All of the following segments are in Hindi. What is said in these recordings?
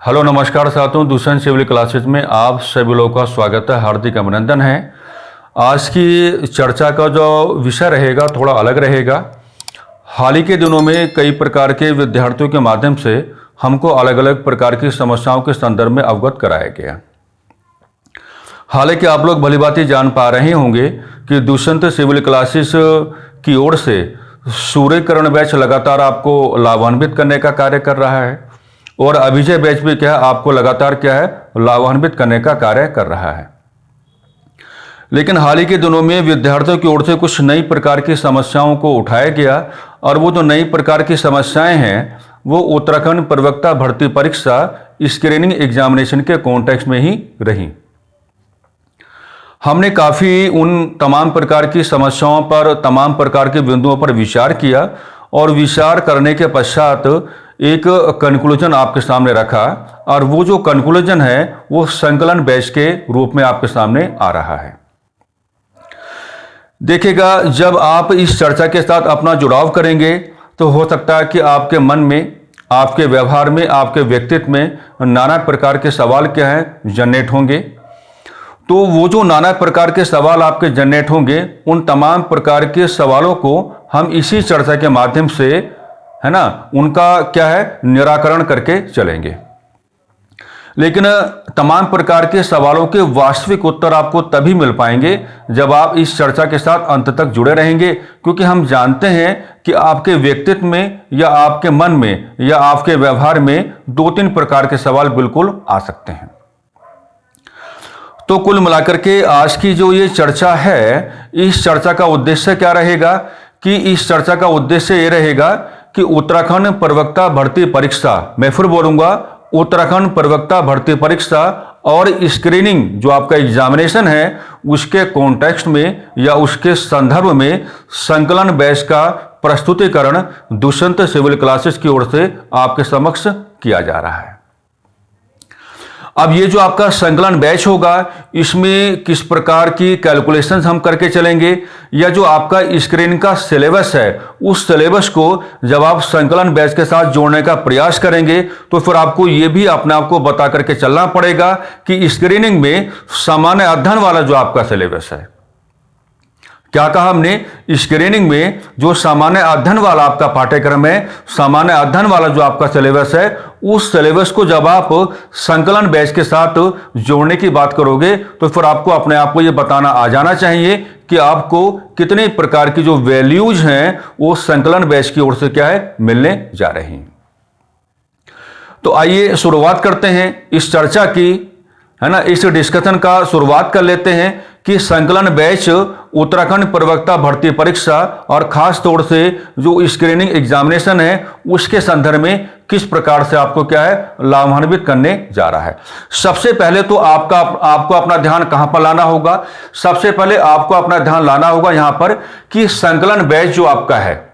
हेलो नमस्कार साथियों, दूसरे सिविल क्लासेज में आप सभी लोगों का स्वागत है, हार्दिक अभिनंदन है। आज की चर्चा का जो विषय रहेगा थोड़ा अलग रहेगा। हाल ही के दिनों में कई प्रकार के विद्यार्थियों के माध्यम से हमको अलग अलग प्रकार की समस्याओं के संदर्भ में अवगत कराया गया। हालांकि आप लोग भली भांति जान पा रहे होंगे कि दुष्यंत सिविल क्लासेस की ओर से सूर्यकरण बैच लगातार आपको लाभान्वित करने का कार्य कर रहा है और अभिजय बैच भी क्या है, आपको लगातार क्या है, लाभान्वित करने का कार्य कर रहा है। लेकिन हाल ही के दिनों में विद्यार्थियों की ओर से कुछ नई प्रकार की समस्याओं को उठाया गया और वो जो नई प्रकार की समस्याएं हैं वो उत्तराखंड प्रवक्ता भर्ती परीक्षा स्क्रीनिंग एग्जामिनेशन के कॉन्टेक्स्ट में ही रही। हमने काफ़ी उन तमाम प्रकार की समस्याओं पर, तमाम प्रकार के बिंदुओं पर विचार किया और विचार करने के पश्चात एक कंक्लूजन आपके सामने रखा और वो जो कंक्लूजन है वो संकलन बैच के रूप में आपके सामने आ रहा है। देखिएगा, जब आप इस चर्चा के साथ अपना जुड़ाव करेंगे तो हो सकता है कि आपके मन में, आपके व्यवहार में, आपके व्यक्तित्व में नाना प्रकार के सवाल क्या हैं जनरेट होंगे। तो वो जो नाना प्रकार के सवाल आपके जनरेट होंगे, उन तमाम प्रकार के सवालों को हम इसी चर्चा के माध्यम से, है ना, उनका क्या है, निराकरण करके चलेंगे। लेकिन तमाम प्रकार के सवालों के वास्तविक उत्तर आपको तभी मिल पाएंगे जब आप इस चर्चा के साथ अंत तक जुड़े रहेंगे, क्योंकि हम जानते हैं कि आपके व्यक्तित्व में या आपके मन में या आपके व्यवहार में दो तीन प्रकार के सवाल बिल्कुल आ सकते हैं। तो कुल मिलाकर के आज की जो ये चर्चा है, इस चर्चा का उद्देश्य क्या रहेगा कि इस चर्चा का उद्देश्य ये रहेगा कि उत्तराखंड प्रवक्ता भर्ती परीक्षा, मैं फिर बोलूंगा, उत्तराखंड प्रवक्ता भर्ती परीक्षा और स्क्रीनिंग जो आपका एग्जामिनेशन है उसके कॉन्टेक्स्ट में या उसके संदर्भ में संकलन बैच का प्रस्तुतिकरण दुष्यंत सिविल क्लासेस की ओर से आपके समक्ष किया जा रहा है। अब ये जो आपका संकलन बैच होगा, इसमें किस प्रकार की कैलकुलेशंस हम करके चलेंगे, या जो आपका स्क्रीनिंग का सिलेबस है उस सिलेबस को जब आप संकलन बैच के साथ जोड़ने का प्रयास करेंगे तो फिर आपको ये भी अपने आप को बता करके चलना पड़ेगा कि स्क्रीनिंग में सामान्य अध्ययन वाला जो आपका सिलेबस है, क्या कहा हमने, स्क्रीनिंग में जो सामान्य अध्ययन वाला आपका पाठ्यक्रम है, सामान्य अध्ययन वाला जो आपका सिलेबस है, उस सिलेबस को जब आप संकलन बैच के साथ जोड़ने की बात करोगे तो फिर आपको अपने आप को यह बताना आ जाना चाहिए कि आपको कितने प्रकार की जो वैल्यूज हैं वो संकलन बैच की ओर से क्या है, मिलने जा रही हैं। तो आइए शुरुआत करते हैं इस चर्चा की, है ना, इस डिस्कशन का शुरुआत कर लेते हैं कि संकलन बैच उत्तराखंड प्रवक्ता भर्ती परीक्षा और खास तौर से जो स्क्रीनिंग एग्जामिनेशन है उसके संदर्भ में किस प्रकार से आपको क्या है, लाभान्वित करने जा रहा है। सबसे पहले तो आपको अपना ध्यान कहां पर लाना होगा, सबसे पहले आपको अपना ध्यान लाना होगा यहां पर कि संकलन बैच जो आपका है,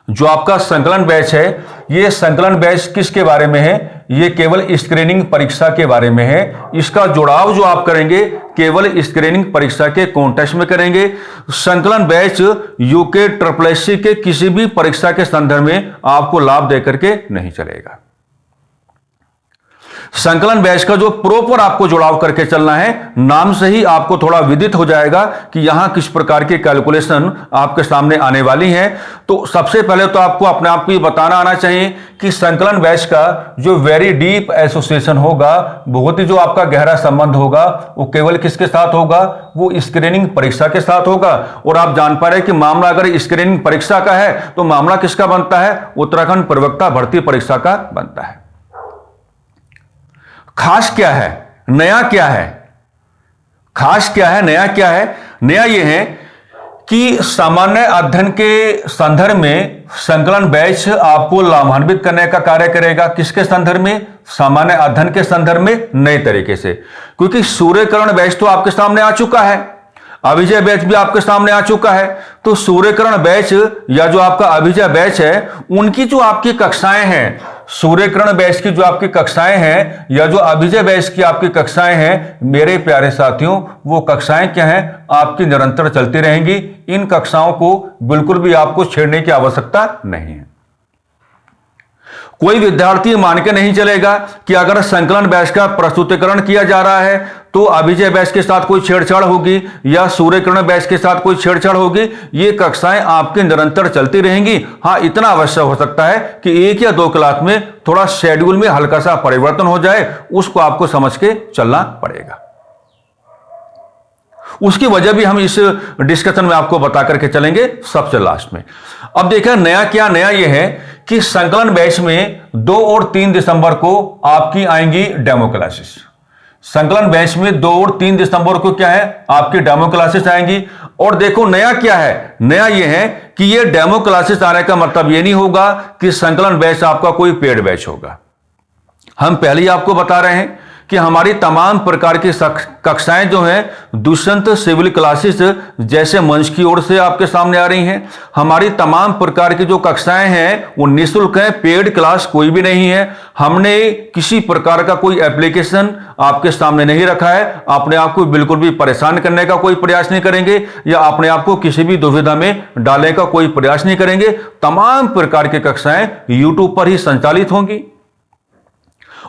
जो आपका संकलन बैच है, ये संकलन बैच किसके बारे में है, ये केवल स्क्रीनिंग परीक्षा के बारे में है। इसका जुड़ाव जो आप करेंगे केवल स्क्रीनिंग परीक्षा के कॉन्टेक्स्ट में करेंगे। संकलन बैच यूके SSSC के किसी भी परीक्षा के संदर्भ में आपको लाभ देकर के नहीं चलेगा। संकलन बैच का जो प्रॉपर आपको जुड़ाव करके चलना है, नाम से ही आपको थोड़ा विदित हो जाएगा कि यहां किस प्रकार की कैलकुलेशन आपके सामने आने वाली है। तो सबसे पहले तो आपको अपने आप को ये बताना आना चाहिए कि संकलन बैच का जो वेरी डीप एसोसिएशन होगा, बहुत ही जो आपका गहरा संबंध होगा, वो केवल किसके साथ होगा, वो स्क्रीनिंग परीक्षा के साथ होगा। और आप जान पा रहे कि मामला अगर स्क्रीनिंग परीक्षा का है तो मामला किसका बनता है, उत्तराखंड प्रवक्ता भर्ती परीक्षा का बनता है। खास क्या है, नया क्या है, खास क्या है, नया क्या है, नया यह है कि सामान्य अध्ययन के संदर्भ में संकलन बैच आपको लाभान्वित करने का कार्य करेगा। किसके संदर्भ में, सामान्य अध्ययन के संदर्भ में नए तरीके से, क्योंकि सूर्यकरण बैच तो आपके सामने आ चुका है, अभिजय बैच भी आपके सामने आ चुका है। तो सूर्यकरण बैच या जो आपका अभिजय बैच है उनकी जो आपकी कक्षाएं हैं, सूर्यकरण बैच की जो आपकी कक्षाएं हैं या जो अभिजय बैच की आपकी कक्षाएं हैं, मेरे प्यारे साथियों, वो कक्षाएं क्या हैं, आपकी निरंतर चलती रहेंगी। इन कक्षाओं को बिल्कुल भी आपको छेड़ने की आवश्यकता नहीं है। कोई विद्यार्थी मान के नहीं चलेगा कि अगर संकलन बैच का प्रस्तुतिकरण किया जा रहा है तो अभिजय बैच के साथ कोई छेड़छाड़ होगी या सूर्यकिरण बैच के साथ कोई छेड़छाड़ होगी। ये कक्षाएं आपकी निरंतर चलती रहेंगी। हाँ, इतना अवश्य हो सकता है कि 1 या 2 क्लास में थोड़ा शेड्यूल में हल्का सा परिवर्तन हो जाए, उसको आपको समझ के चलना पड़ेगा। उसकी वजह भी हम इस डिस्कशन में आपको बता करके चलेंगे सबसे लास्ट में। अब देखा नया क्या, नया यह है कि संकलन बैच में 2 और 3 दिसंबर को आपकी आएंगी डेमो क्लासेस। संकलन बैच में 2 और 3 दिसंबर को क्या है, आपकी डेमो क्लासेस आएंगी। और देखो नया क्या है, नया यह है कि ये डेमो क्लासेस आने का मतलब ये नहीं होगा कि संकलन बैच आपका कोई पेड बैच होगा। हम पहले ही आपको बता रहे हैं कि हमारी तमाम प्रकार की कक्षाएं जो हैं दुष्यंत सिविल क्लासेस जैसे मंच की ओर से आपके सामने आ रही हैं। हमारी तमाम प्रकार की जो कक्षाएं हैं वो निःशुल्क हैं, पेड क्लास कोई भी नहीं है। हमने किसी प्रकार का कोई एप्लीकेशन आपके सामने नहीं रखा है। अपने आप को बिल्कुल भी परेशान करने का कोई प्रयास नहीं करेंगे या अपने आप को किसी भी दुविधा में डालने का कोई प्रयास नहीं करेंगे। तमाम प्रकार की कक्षाएं यूट्यूब पर ही संचालित होंगी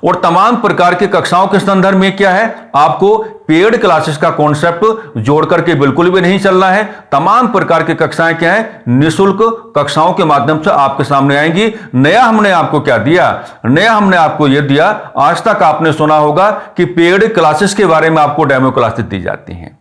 और तमाम प्रकार की कक्षाओं के संदर्भ में क्या है, आपको पेड क्लासेस का कॉन्सेप्ट जोड़ करके बिल्कुल भी नहीं चलना है। तमाम प्रकार की कक्षाएं क्या है, निःशुल्क कक्षाओं के माध्यम से आपके सामने आएंगी। नया हमने आपको क्या दिया, नया हमने आपको यह दिया, आज तक आपने सुना होगा कि पेड क्लासेस के बारे में आपको डेमो क्लासेस दी जाती हैं।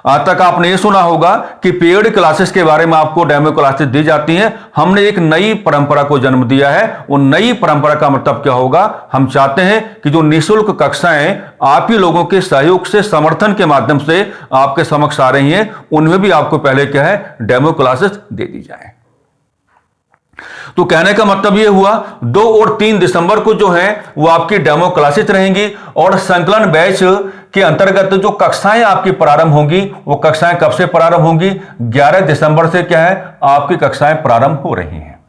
आज तक आपने ये सुना होगा कि पेड क्लासेस के बारे में आपको डेमो क्लासेस दी जाती हैं। हमने एक नई परंपरा को जन्म दिया है। वो नई परंपरा का मतलब क्या होगा, हम चाहते हैं कि जो निःशुल्क कक्षाएं आप ही लोगों के सहयोग से, समर्थन के माध्यम से आपके समक्ष आ रही हैं, उनमें भी आपको पहले क्या है, डेमो क्लासेस दे दी जाए। तो कहने का मतलब यह हुआ 2 और 3 दिसंबर को जो है वो आपकी डेमो क्लासेस रहेंगी। और संकलन बैच के अंतर्गत जो कक्षाएं आपकी प्रारंभ होंगी, वो कक्षाएं कब से प्रारंभ होंगी, 11 दिसंबर से क्या है, आपकी कक्षाएं प्रारंभ हो रही हैं।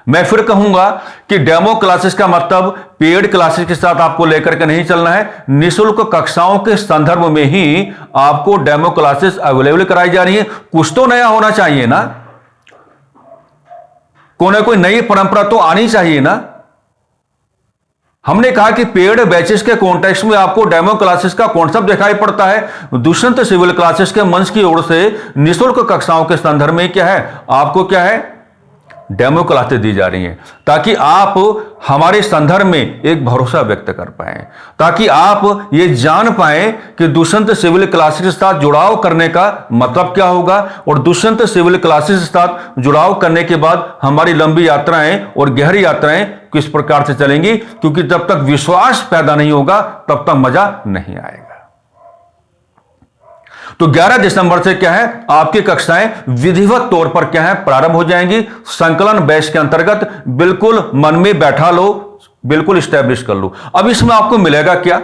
मैं फिर कहूंगा कि डेमो क्लासेस का मतलब पेड क्लासेस के साथ आपको लेकर के नहीं चलना है। निःशुल्क कक्षाओं के संदर्भ में ही आपको डेमो क्लासेस अवेलेबल कराई जा रही है। कुछ तो नया होना चाहिए ना, कोई नई परंपरा तो आनी चाहिए ना। हमने कहा कि पेड बैचेस के कॉन्टेक्स्ट में आपको डेमो क्लासेस का कॉन्सेप्ट दिखाई पड़ता है। दुष्यंत सिविल क्लासेस के मंच की ओर से निःशुल्क कक्षाओं के संदर्भ में क्या है, आपको क्या है, डेमो क्लासेस दी जा रही हैं, ताकि आप हमारे संदर्भ में एक भरोसा व्यक्त कर पाए, ताकि आप ये जान पाए कि दुष्यंत सिविल क्लासेस के साथ जुड़ाव करने का मतलब क्या होगा। और दुष्यंत सिविल क्लासेस के साथ जुड़ाव करने के बाद हमारी लंबी यात्राएं और गहरी यात्राएं किस प्रकार से चलेंगी, क्योंकि जब तक विश्वास पैदा नहीं होगा तब तक मजा नहीं आएगा। तो 11 दिसंबर से क्या है, आपकी कक्षाएं विधिवत तौर पर क्या है, प्रारंभ हो जाएंगी। संकलन बैच के अंतर्गत बिल्कुल मन में बैठा लो, बिल्कुल स्टैब्लिश कर लो। अब इसमें आपको मिलेगा क्या,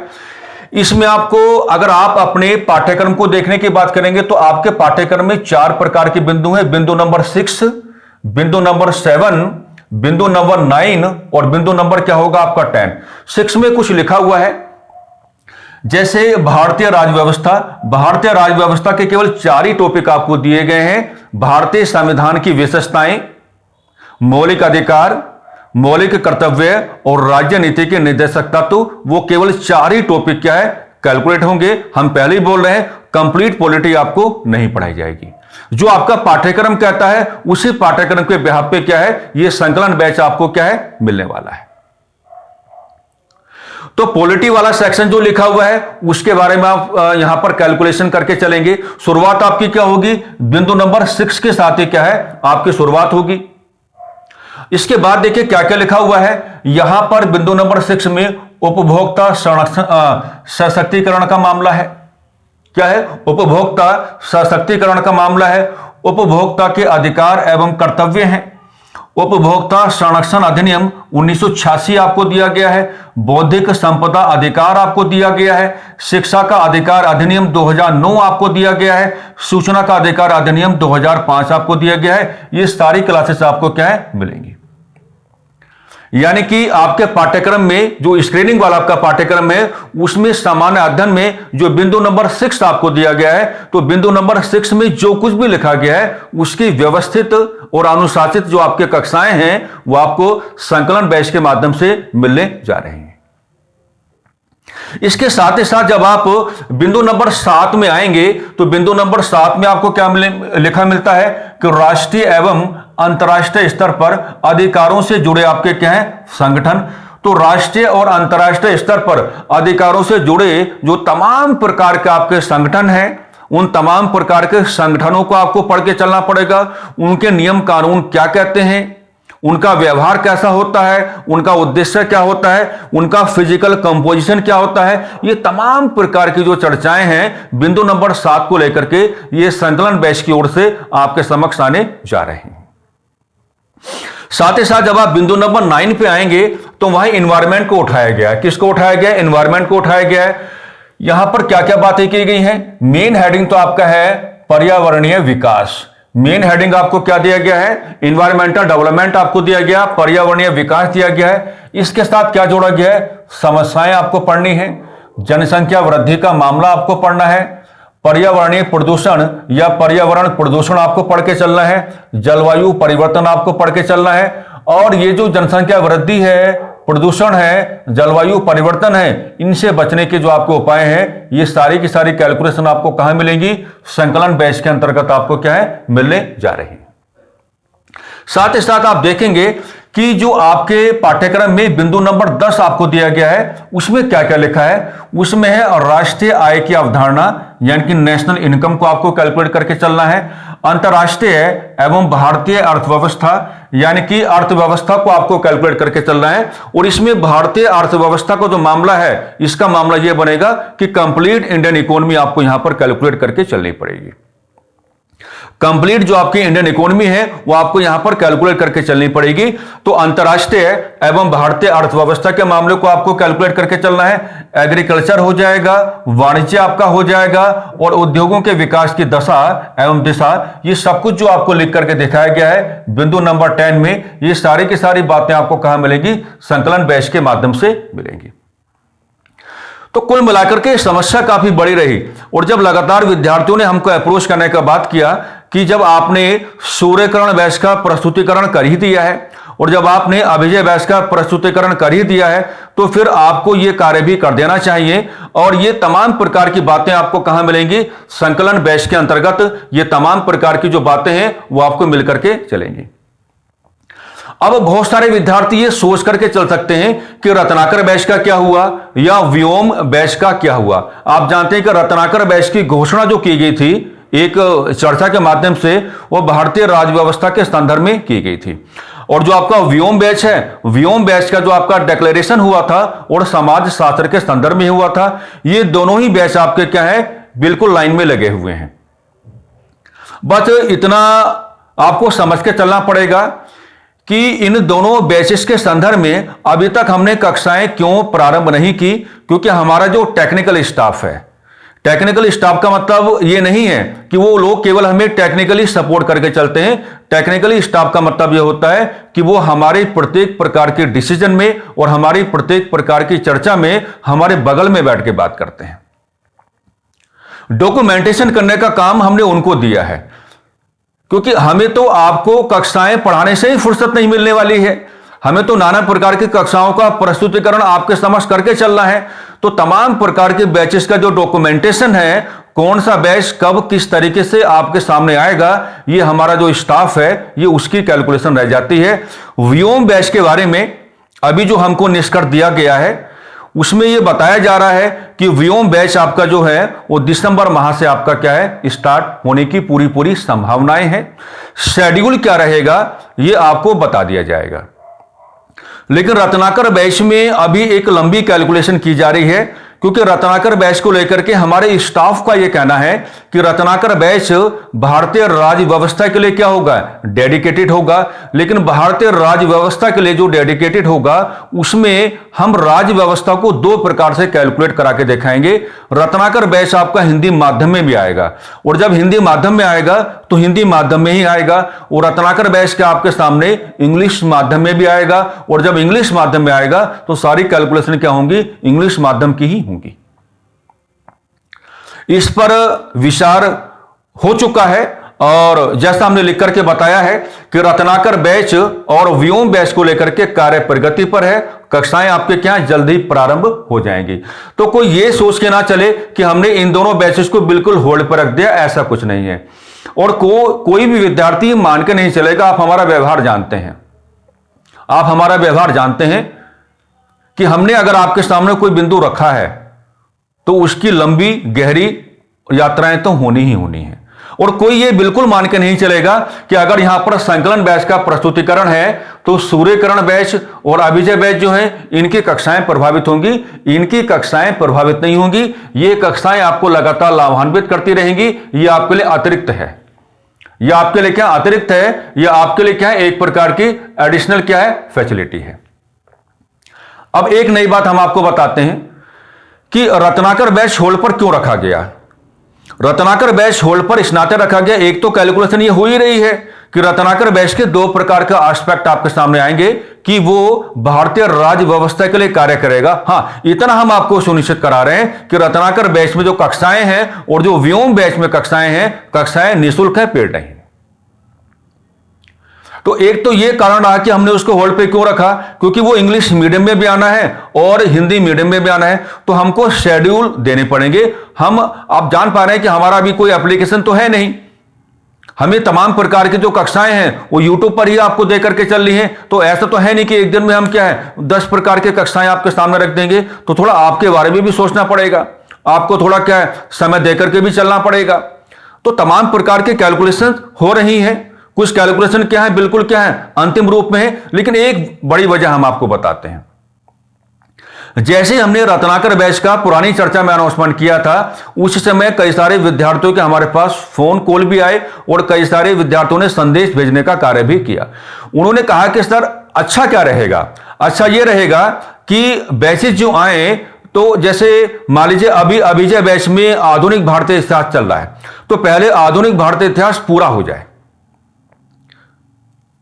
इसमें आपको, अगर आप अपने पाठ्यक्रम को देखने की बात करेंगे तो आपके पाठ्यक्रम में 4 प्रकार के बिंदु हैं। बिंदु नंबर 6, बिंदु नंबर 7, बिंदु नंबर 9 और बिंदु नंबर क्या होगा आपका 10। 6 में कुछ लिखा हुआ है जैसे भारतीय राजव्यवस्था। भारतीय राजव्यवस्था के केवल 4 ही टॉपिक आपको दिए गए हैं। भारतीय संविधान की विशेषताएं, मौलिक अधिकार, मौलिक कर्तव्य और राज्य नीति के निर्देशक तत्व, वो केवल 4 ही टॉपिक क्या है, कैलकुलेट होंगे। हम पहले ही बोल रहे हैं, कंप्लीट पॉलिटी आपको नहीं पढ़ाई जाएगी। जो आपका पाठ्यक्रम कहता है उसी पाठ्यक्रम के बिहाफ पे क्या है, ये संकलन बैच आपको क्या है, मिलने वाला है। तो पॉलिटी वाला सेक्शन जो लिखा हुआ है उसके बारे में आप यहां पर कैलकुलेशन करके चलेंगे। शुरुआत आपकी क्या होगी, बिंदु नंबर 6 के साथ ही क्या है, आपकी शुरुआत होगी। इसके बाद देखिए क्या क्या लिखा हुआ है यहां पर। बिंदु नंबर 6 में उपभोक्ता सशक्तिकरण का मामला है। क्या है, उपभोक्ता सशक्तिकरण का मामला है। उपभोक्ता के अधिकार एवं कर्तव्य हैं। उपभोक्ता संरक्षण अधिनियम 1986 आपको दिया गया है। बौद्धिक संपदा अधिकार आपको दिया गया है। शिक्षा का अधिकार अधिनियम 2009 आपको दिया गया है। सूचना का अधिकार अधिनियम 2005 आपको दिया गया है। ये सारी क्लासेस आपको क्या है, मिलेंगी। यानी कि आपके पाठ्यक्रम में जो स्क्रीनिंग वाला आपका पाठ्यक्रम है उसमें सामान्य अध्ययन में जो बिंदु नंबर 6 आपको दिया गया है, तो बिंदु नंबर 6 में जो कुछ भी लिखा गया है उसकी व्यवस्थित और अनुशासित जो आपके कक्षाएं हैं वो आपको संकलन बैच के माध्यम से मिलने जा रही हैं। इसके साथ ही साथ जब आप बिंदु नंबर 7 में आएंगे तो बिंदु नंबर 7 में आपको क्या लिखा मिलता है कि राष्ट्रीय एवं अंतर्राष्ट्रीय स्तर पर अधिकारों से जुड़े आपके क्या है संगठन। तो राष्ट्रीय और अंतर्राष्ट्रीय स्तर पर अधिकारों से जुड़े जो तमाम प्रकार के आपके संगठन हैं उन तमाम प्रकार के संगठनों को आपको पढ़ के चलना पड़ेगा। उनके नियम कानून क्या कहते हैं, उनका व्यवहार कैसा होता है, उनका उद्देश्य क्या होता है, उनका फिजिकल कंपोजिशन क्या होता है, ये तमाम प्रकार की जो चर्चाएं हैं बिंदु नंबर 7 को लेकर के ये संकलन बैच की ओर से आपके समक्ष आने जा रहे हैं। साथ ही साथ जब आप बिंदु नंबर 9 पे आएंगे तो वहां एनवायरमेंट को उठाया गया है। किसको उठाया गया है? एनवायरमेंट को उठाया गया है। यहां पर क्या क्या बातें की गई हैं? मेन हेडिंग तो आपका है पर्यावरणीय विकास। मेन हेडिंग आपको क्या दिया गया है? एनवायरमेंटल डेवलपमेंट आपको दिया गया, पर्यावरणीय विकास दिया गया है। इसके साथ क्या जोड़ा गया है? समस्याएं आपको पढ़नी है, जनसंख्या वृद्धि का मामला आपको पढ़ना है, पर्यावरणीय प्रदूषण या पर्यावरण प्रदूषण आपको पढ़ के चलना है, जलवायु परिवर्तन आपको पढ़ के चलना है, और ये जो जनसंख्या वृद्धि है, प्रदूषण है, जलवायु परिवर्तन है, इनसे बचने के जो आपके उपाय हैं ये सारी की सारी कैलकुलेशन आपको कहां मिलेंगी? संकलन बैच के अंतर्गत आपको क्या है मिलने जा रही है। साथ ही साथ आप देखेंगे कि जो आपके पाठ्यक्रम में बिंदु नंबर 10 आपको दिया गया है उसमें क्या क्या लिखा है? उसमें है राष्ट्रीय आय की अवधारणा यानी कि नेशनल इनकम को आपको कैलकुलेट करके चलना है, अंतर्राष्ट्रीय एवं भारतीय अर्थव्यवस्था यानी कि अर्थव्यवस्था को आपको कैलकुलेट करके चलना है, और इसमें भारतीय अर्थव्यवस्था का जो मामला है इसका मामला यह बनेगा कि कंप्लीट इंडियन इकोनॉमी आपको यहां पर कैलकुलेट करके चलनी पड़ेगी। कंप्लीट जो आपकी इंडियन इकोनॉमी है वो आपको यहां पर कैलकुलेट करके चलनी पड़ेगी। तो अंतर्राष्ट्रीय एवं भारतीय अर्थव्यवस्था के मामले को आपको कैलकुलेट करके चलना है, एग्रीकल्चर हो जाएगा, वाणिज्य आपका हो जाएगा, और उद्योगों के विकास की दशा एवं दिशा, ये सब कुछ जो आपको लिख करके दिखाया गया है बिंदु नंबर 10 में, ये सारी की सारी बातें आपको कहां मिलेंगी? संकलन बैच के माध्यम से मिलेंगी। तो कुल मिलाकर के समस्या काफी बड़ी रही, और जब लगातार विद्यार्थियों ने हमको अप्रोच करने का बात किया कि जब आपने सूर्यकरण बैच का प्रस्तुतिकरण कर ही दिया है और जब आपने अभिजय बैच का प्रस्तुतिकरण कर ही दिया है तो फिर आपको यह कार्य भी कर देना चाहिए, और ये तमाम प्रकार की बातें आपको कहां मिलेंगी? संकलन बैच के अंतर्गत ये तमाम प्रकार की जो बातें हैं वो आपको मिलकर के चलेंगी। अब बहुत सारे विद्यार्थी ये सोच करके चल सकते हैं कि रत्नाकर बैच का क्या हुआ या व्योम बैच का क्या हुआ। आप जानते हैं कि रत्नाकर बैच की घोषणा जो की गई थी एक चर्चा के माध्यम से, वो भारतीय राज्य व्यवस्था के संदर्भ में की गई थी, और जो आपका व्योम बैच है, व्योम बैच का जो आपका डिक्लेरेशन हुआ था और समाज शास्त्र के संदर्भ में हुआ था, ये दोनों ही बैच आपके क्या है बिल्कुल लाइन में लगे हुए हैं। बस इतना आपको समझ के चलना पड़ेगा कि इन दोनों बैचेस के संदर्भ में अभी तक हमने कक्षाएं क्यों प्रारंभ नहीं की, क्योंकि हमारा जो टेक्निकल स्टाफ है, टेक्निकल स्टाफ का मतलब ये नहीं है कि वो लोग केवल हमें टेक्निकली सपोर्ट करके चलते हैं। टेक्निकली स्टाफ का मतलब ये होता है कि वो हमारे प्रत्येक प्रकार के डिसीजन में और हमारी प्रत्येक प्रकार की चर्चा में हमारे बगल में बैठ के बात करते हैं। डॉक्यूमेंटेशन करने का काम हमने उनको दिया है, क्योंकि हमें तो आपको कक्षाएं पढ़ाने से ही फुर्सत नहीं मिलने वाली है, हमें तो नाना प्रकार की कक्षाओं का प्रस्तुतिकरण आपके समक्ष करके चलना है। तो तमाम प्रकार के बैचेस का जो डॉक्यूमेंटेशन है, कौन सा बैच कब किस तरीके से आपके सामने आएगा, ये हमारा जो स्टाफ है ये उसकी कैलकुलेशन रह जाती है। व्योम बैच के बारे में अभी जो हमको निष्कर्ष दिया गया है उसमें यह बताया जा रहा है कि व्योम बैच आपका जो है वो दिसंबर माह से आपका क्या है स्टार्ट होने की पूरी संभावनाएं हैं। शेड्यूल क्या रहेगा ये आपको बता दिया जाएगा, लेकिन रत्नाकर बैच में अभी एक लंबी कैलकुलेशन की जा रही है, क्योंकि रत्नाकर बैच को लेकर के हमारे स्टाफ का यह कहना है कि रत्नाकर बैच भारतीय राज्य व्यवस्था के लिए क्या होगा, डेडिकेटेड होगा। लेकिन भारतीय राज्य व्यवस्था के लिए जो डेडिकेटेड होगा उसमें हम राज्य व्यवस्था को दो प्रकार से कैलकुलेट करा के दिखाएंगे। रत्नाकर बैच आपका हिंदी माध्यम में भी आएगा, और जब हिंदी माध्यम में आएगा तो हिंदी माध्यम में ही आएगा, और रत्नाकर बैच के आपके सामने इंग्लिश माध्यम में भी आएगा, और जब इंग्लिश माध्यम में आएगा तो सारी कैलकुलेशन क्या होंगी, इंग्लिश माध्यम की ही होंगी। इस पर विचार हो चुका है, और जैसा हमने लिख करके बताया है कि रत्नाकर बैच और व्योम बैच को लेकर के कार्य प्रगति पर है। कक्षाएं आपके क्या जल्दी प्रारंभ हो जाएंगी। तो कोई ये सोच के ना चले कि हमने इन दोनों बैचेस को बिल्कुल होल्ड पर रख दिया, ऐसा कुछ नहीं है। और कोई भी विद्यार्थी मान के नहीं चलेगा। आप हमारा व्यवहार जानते हैं, आप हमारा व्यवहार जानते हैं कि हमने अगर आपके सामने कोई बिंदु रखा है तो उसकी लंबी गहरी यात्राएं तो होनी ही होनी है। और कोई ये बिल्कुल मान के नहीं चलेगा कि अगर यहां पर संकलन बैच का प्रस्तुतिकरण है तो सूर्यकरण बैच और अभिजय बैच जो है इनकी कक्षाएं प्रभावित होंगी। इनकी कक्षाएं प्रभावित नहीं होंगी। ये कक्षाएं आपको लगातार लाभान्वित करती रहेंगी। ये आपके लिए अतिरिक्त है, यह आपके लिए क्या अतिरिक्त है, यह आपके लिए क्या है, एक प्रकार की एडिशनल क्या है, फैसिलिटी है। अब एक नई बात हम आपको बताते हैं कि रत्नाकर बैच होल्ड पर क्यों रखा गया। रत्नाकर बैच होल्ड पर इसनाते रखा गया। एक तो कैलकुलेशन ये हो ही रही है कि रत्नाकर बैच के दो प्रकार का एस्पेक्ट आपके सामने आएंगे कि वो भारतीय राज्य व्यवस्था के लिए कार्य करेगा। हां, इतना हम आपको सुनिश्चित करा रहे हैं कि रत्नाकर बैच में जो कक्षाएं हैं और जो व्योम बैच में कक्षाएं हैं, कक्षाएं निःशुल्क है, पेड नहीं। तो एक तो ये कारण रहा कि हमने उसको होल्ड पे क्यों रखा, क्योंकि वो इंग्लिश मीडियम में भी आना है और हिंदी मीडियम में भी आना है, तो हमको शेड्यूल देने पड़ेंगे। हम आप जान पा रहे हैं कि हमारा भी कोई एप्लीकेशन तो है नहीं। हमें तमाम प्रकार की जो कक्षाएं हैं वो यूट्यूब पर ही आपको दे करके चल रही हैं। तो ऐसा तो है नहीं कि एक दिन में हम क्या है 10 प्रकार की कक्षाएं आपके सामने रख देंगे। तो थोड़ा आपके बारे में भी सोचना पड़ेगा, आपको थोड़ा क्या है समय देकर के भी चलना पड़ेगा। तो तमाम प्रकार के कैलकुलेशन हो रही हैं। कुछ कैलकुलेशन क्या है, बिल्कुल क्या है अंतिम रूप में है। लेकिन एक बड़ी वजह हम आपको बताते हैं। जैसे हमने रत्नाकर बैच का पुरानी चर्चा में अनाउंसमेंट किया था, उस समय कई सारे विद्यार्थियों के हमारे पास फोन कॉल भी आए और कई सारे विद्यार्थियों ने संदेश भेजने का कार्य भी किया। उन्होंने कहा कि सर अच्छा क्या रहेगा, अच्छा ये रहेगा कि बैचेस जो आए तो जैसे मान लीजिए अभी अभिजय बैच में आधुनिक भारतीय इतिहास चल रहा है, तो पहले आधुनिक भारतीय इतिहास पूरा हो जाए,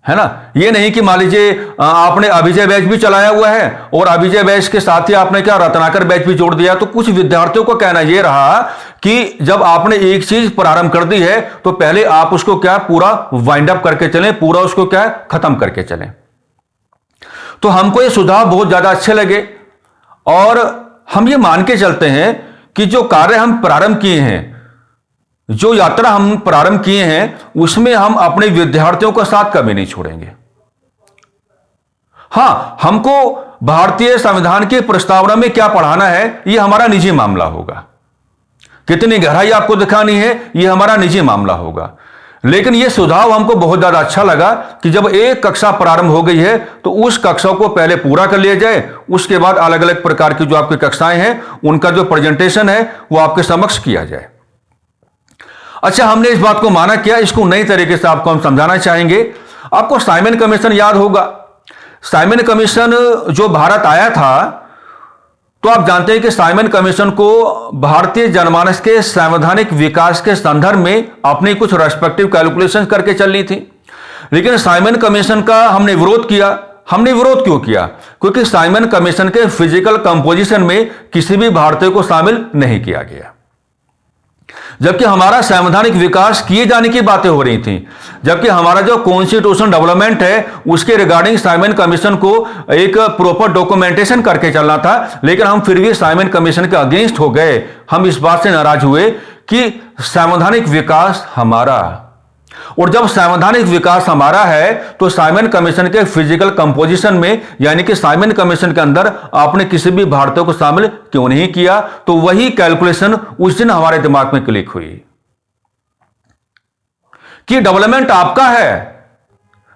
है ना। ये नहीं कि मान लीजिए आपने अभिजय बैच भी चलाया हुआ है और अभिजय बैच के साथ ही आपने क्या रत्नाकर बैच भी जोड़ दिया। तो कुछ विद्यार्थियों को कहना यह रहा कि जब आपने एक चीज प्रारंभ कर दी है तो पहले आप उसको क्या पूरा वाइंड अप करके चलें, पूरा उसको क्या खत्म करके चलें। तो हमको ये सुझाव बहुत ज्यादा अच्छे लगे और हम ये मान के चलते हैं कि जो कार्य हम प्रारंभ किए हैं, जो यात्रा हम प्रारंभ किए हैं, उसमें हम अपने विद्यार्थियों का साथ कभी नहीं छोड़ेंगे। हां, हमको भारतीय संविधान की प्रस्तावना में क्या पढ़ाना है यह हमारा निजी मामला होगा। कितनी गहराई आपको दिखानी है यह हमारा निजी मामला होगा। लेकिन यह सुझाव हमको बहुत ज्यादा अच्छा लगा कि जब एक कक्षा प्रारंभ हो गई है तो उस कक्षा को पहले पूरा कर लिया जाए, उसके बाद अलग अलग प्रकार की जो आपकी कक्षाएं हैं उनका जो प्रेजेंटेशन है वो आपके समक्ष किया जाए। अच्छा, हमने इस बात को माना किया, इसको नई तरीके से आपको हम समझाना चाहेंगे। आपको साइमन कमीशन याद होगा। साइमन कमीशन जो भारत आया था, तो आप जानते हैं कि साइमन कमीशन को भारतीय जनमानस के संवैधानिक विकास के संदर्भ में अपनी कुछ रेस्पेक्टिव कैलकुलेशन करके चलनी थी। लेकिन साइमन कमीशन का हमने विरोध किया। हमने विरोध क्यों किया? क्योंकि साइमन कमीशन के फिजिकल कंपोजिशन में किसी भी भारतीय को शामिल नहीं किया गया, जबकि हमारा संवैधानिक विकास किए जाने की बातें हो रही थी। जबकि हमारा जो कॉन्स्टिट्यूशन डेवलपमेंट है उसके रिगार्डिंग साइमन कमीशन को एक प्रॉपर डॉक्यूमेंटेशन करके चलना था। लेकिन हम फिर भी साइमन कमीशन के अगेंस्ट हो गए। हम इस बात से नाराज हुए कि संवैधानिक विकास हमारा, और जब संवैधानिक विकास हमारा है तो साइमन कमीशन के फिजिकल कंपोजिशन में, यानी कि साइमन कमीशन के अंदर आपने किसी भी भारतीय को शामिल क्यों नहीं किया? तो वही कैलकुलेशन उस दिन हमारे दिमाग में क्लिक हुई कि डेवलपमेंट आपका है,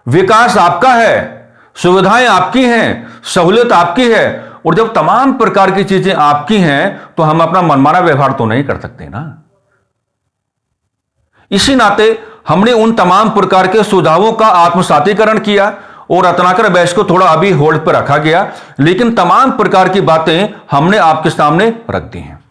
विकास आपका है, सुविधाएं आपकी हैं, सहूलियत आपकी है, और जब तमाम प्रकार की चीजें आपकी हैं तो हम अपना मनमाना व्यवहार तो नहीं कर सकते ना। इसी नाते हमने उन तमाम प्रकार के सुझावों का आत्मसातीकरण किया और रत्नाकर बैच को थोड़ा अभी होल्ड पर रखा गया, लेकिन तमाम प्रकार की बातें हमने आपके सामने रख दी हैं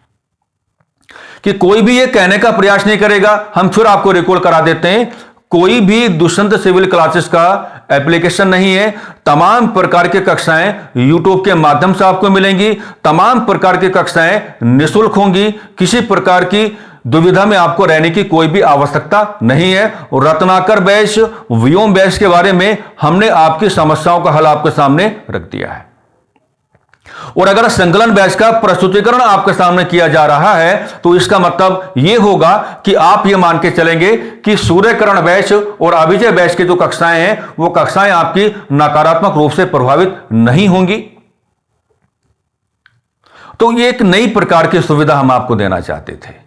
कि कोई भी ये कहने का प्रयास नहीं करेगा। हम फिर आपको रिकॉल करा देते हैं, कोई भी दुष्यंत सिविल क्लासेस का एप्लीकेशन नहीं है। तमाम प्रकार की कक्षाएं यूट्यूब के माध्यम से आपको मिलेंगी, तमाम प्रकार की कक्षाएं निःशुल्क होंगी, किसी प्रकार की दुविधा में आपको रहने की कोई भी आवश्यकता नहीं है। और रत्नाकर बैच, व्योम बैच के बारे में हमने आपकी समस्याओं का हल आपके सामने रख दिया है। और अगर संकलन बैच का प्रस्तुतिकरण आपके सामने किया जा रहा है तो इसका मतलब यह होगा कि आप यह मान के चलेंगे कि सूर्यकरण बैच और अभिजय बैच की जो कक्षाएं हैं वो कक्षाएं आपकी नकारात्मक रूप से प्रभावित नहीं होंगी। तो ये एक नई प्रकार की सुविधा हम आपको देना चाहते थे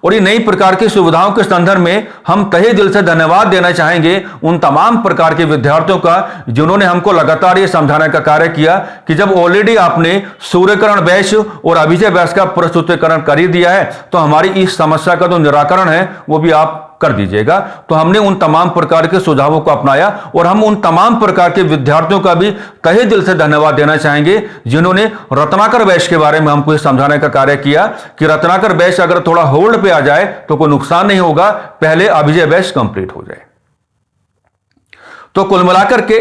और ये नई प्रकार की सुविधाओं के संदर्भ में हम तहे दिल से धन्यवाद देना चाहेंगे उन तमाम प्रकार के विद्यार्थियों का जिन्होंने हमको लगातार ये समझाने का कार्य किया कि जब ऑलरेडी आपने सूर्यकरण बैच और अभिजय बैच का प्रस्तुतिकरण कर ही दिया है तो हमारी इस समस्या का जो निराकरण है वो भी आप कर दीजिएगा। तो हमने उन तमाम प्रकार के सुझावों को अपनाया और हम उन तमाम प्रकार के विद्यार्थियों का भी तहे दिल से धन्यवाद देना चाहेंगे जिन्होंने रत्नाकर बैच के बारे में हमको समझाने का कार्य किया कि रत्नाकर बैच अगर थोड़ा होल्ड पे आ जाए तो कोई नुकसान नहीं होगा, पहले अभिजय बैच कंप्लीट हो जाए। तो कुल मिलाकर के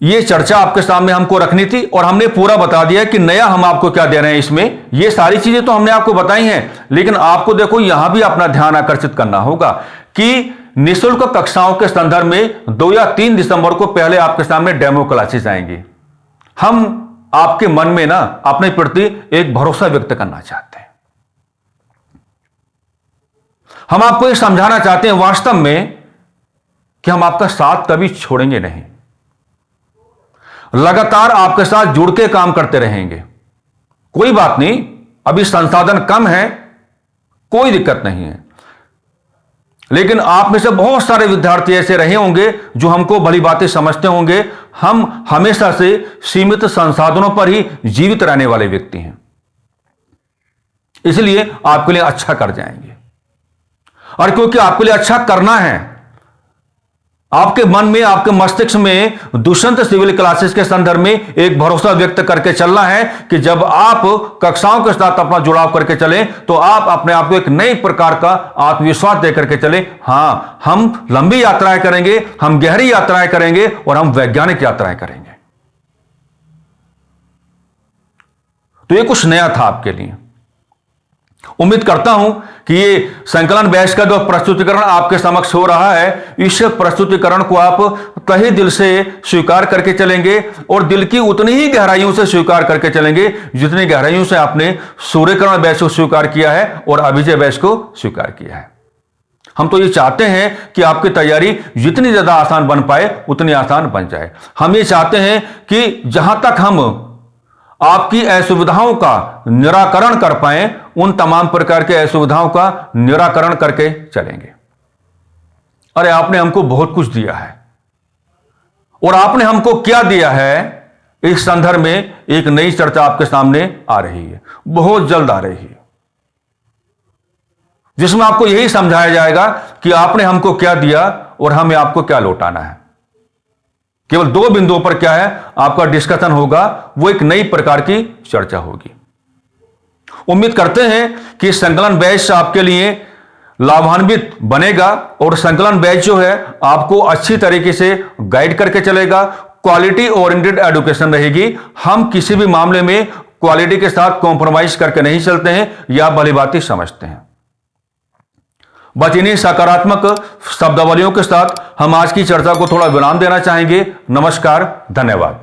ये चर्चा आपके सामने हमको रखनी थी और हमने पूरा बता दिया कि नया हम आपको क्या दे रहे हैं इसमें। ये सारी चीजें तो हमने आपको बताई हैं, लेकिन आपको देखो यहां भी अपना ध्यान आकर्षित करना होगा कि निःशुल्क कक्षाओं के संदर्भ में 2 या 3 दिसंबर को पहले आपके सामने डेमो क्लासेस आएंगी। हम आपके मन में ना अपने प्रति एक भरोसा व्यक्त करना चाहते हैं। हम आपको यह समझाना चाहते हैं वास्तव में कि हम आपका साथ कभी छोड़ेंगे नहीं, लगातार आपके साथ जुड़ के काम करते रहेंगे। कोई बात नहीं, अभी संसाधन कम है, कोई दिक्कत नहीं है, लेकिन आप में से बहुत सारे विद्यार्थी ऐसे रहे होंगे जो हमको भली बातें समझते होंगे। हम हमेशा से सीमित संसाधनों पर ही जीवित रहने वाले व्यक्ति हैं, इसलिए आपके लिए अच्छा कर जाएंगे। और क्योंकि आपके लिए अच्छा करना है, आपके मन में, आपके मस्तिष्क में दुष्यंत सिविल क्लासेस के संदर्भ में एक भरोसा व्यक्त करके चलना है कि जब आप कक्षाओं के साथ अपना जुड़ाव करके चलें तो आप अपने आप को एक नई प्रकार का आत्मविश्वास देकर के चलें। हां, हम लंबी यात्राएं करेंगे, हम गहरी यात्राएं करेंगे और हम वैज्ञानिक यात्राएं करेंगे। तो ये कुछ नया था आपके लिए। उम्मीद करता हूं कि ये संकलन बैच का जो प्रस्तुतिकरण आपके समक्ष हो रहा है, इस प्रस्तुतिकरण को आप तहे दिल से स्वीकार करके चलेंगे और दिल की उतनी ही गहराइयों से स्वीकार करके चलेंगे जितनी गहराइयों से आपने सूर्यकरण बैच को स्वीकार किया है और अभिजय बैच को स्वीकार किया है। हम तो ये चाहते हैं कि आपकी तैयारी जितनी ज्यादा आसान बन पाए उतनी आसान बन जाए। हम ये चाहते हैं कि जहां तक हम आपकी असुविधाओं का निराकरण कर पाए, उन तमाम प्रकार के असुविधाओं का निराकरण करके चलेंगे। अरे आपने हमको बहुत कुछ दिया है और आपने हमको क्या दिया है, इस संदर्भ में एक नई चर्चा आपके सामने आ रही है, बहुत जल्द आ रही है, जिसमें आपको यही समझाया जाएगा कि आपने हमको क्या दिया और हमें आपको क्या लौटाना है। केवल 2 बिंदुओं पर क्या है आपका डिस्कशन होगा, वो एक नई प्रकार की चर्चा होगी। उम्मीद करते हैं कि संकलन बैच आपके लिए लाभान्वित बनेगा और संकलन बैच जो है आपको अच्छी तरीके से गाइड करके चलेगा। क्वालिटी ओरिएंटेड एजुकेशन रहेगी। हम किसी भी मामले में क्वालिटी के साथ कॉम्प्रोमाइज करके नहीं चलते हैं, यह भली बात समझते हैं। बस इन्हीं सकारात्मक शब्दावलियों के साथ हम आज की चर्चा को थोड़ा विराम देना चाहेंगे। नमस्कार, धन्यवाद।